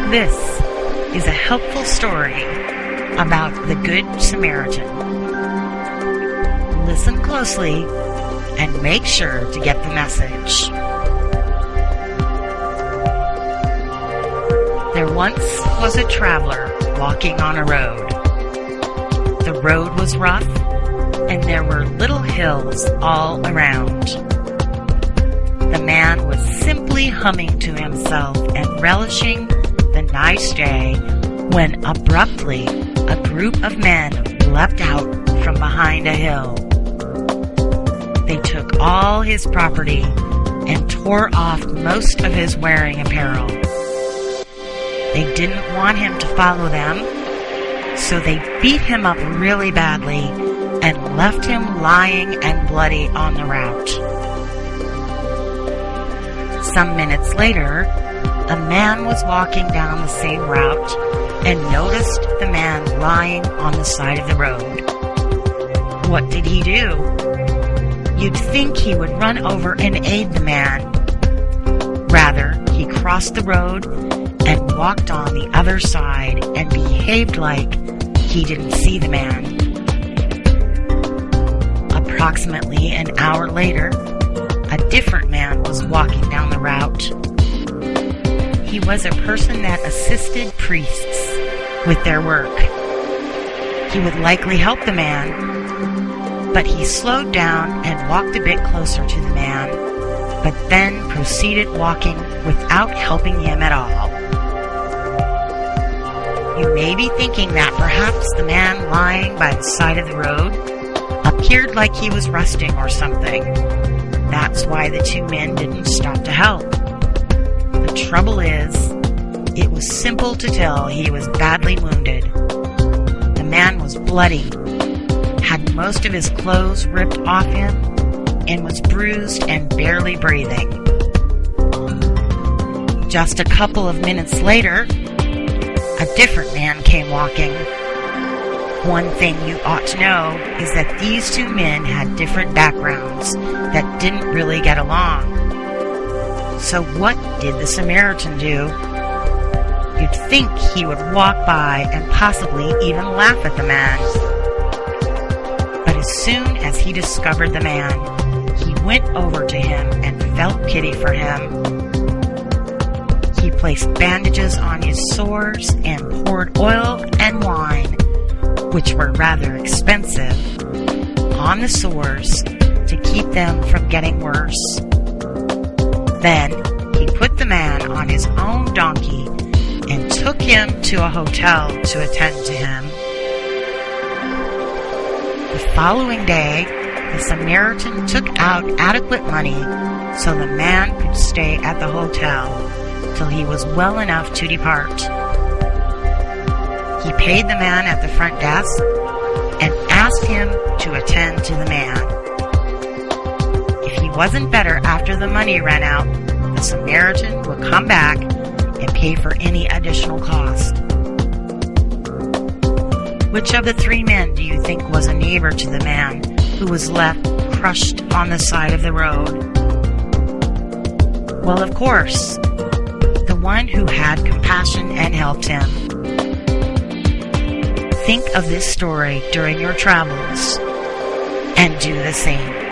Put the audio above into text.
This is a helpful story about the Good Samaritan. Listen closely and make sure to get the message. There once was a traveler walking on a road. The road was rough, and there were little hills all around. The man was simply humming to himself and relishing the nice day when abruptly a group of men leapt out from behind a hill. They took all his property and tore off most of his wearing apparel. They didn't want him to follow them, so they beat him up really badly and left him lying and bloody on the route. Some minutes later, a man was walking down the same route and noticed the man lying on the side of the road. What did he do? You'd think he would run over and aid the man. Rather, he crossed the road and walked on the other side and behaved like he didn't see the man. Approximately an hour later, a different man was walking down the route. He was a person that assisted priests with their work. He would likely help the man, but he slowed down and walked a bit closer to the man, but then proceeded walking without helping him at all. You may be thinking that perhaps the man lying by the side of the road appeared like he was resting or something. That's why the two men didn't stop to help. The trouble is, it was simple to tell he was badly wounded. The man was bloody, had most of his clothes ripped off him, and was bruised and barely breathing. Just a couple of minutes later, a different man came walking. One thing you ought to know is that these two men had different backgrounds that didn't really get along. So what did the Samaritan do? You'd think he would walk by and possibly even laugh at the man. But as soon as he discovered the man, he went over to him and felt pity for him. He placed bandages on his sores and poured oil and wine, which were rather expensive, on the sores to keep them from getting worse. Then he put the man on his own donkey and took him to a hotel to attend to him. The following day, the Samaritan took out adequate money so the man could stay at the hotel till he was well enough to depart. He paid the man at the front desk and asked him to attend to the man. If he wasn't better after the money ran out, the Samaritan would come back and pay for any additional cost. Which of the three men do you think was a neighbor to the man who was left crushed on the side of the road? Well, of course, the one who had compassion and helped him. Think of this story during your travels and do the same.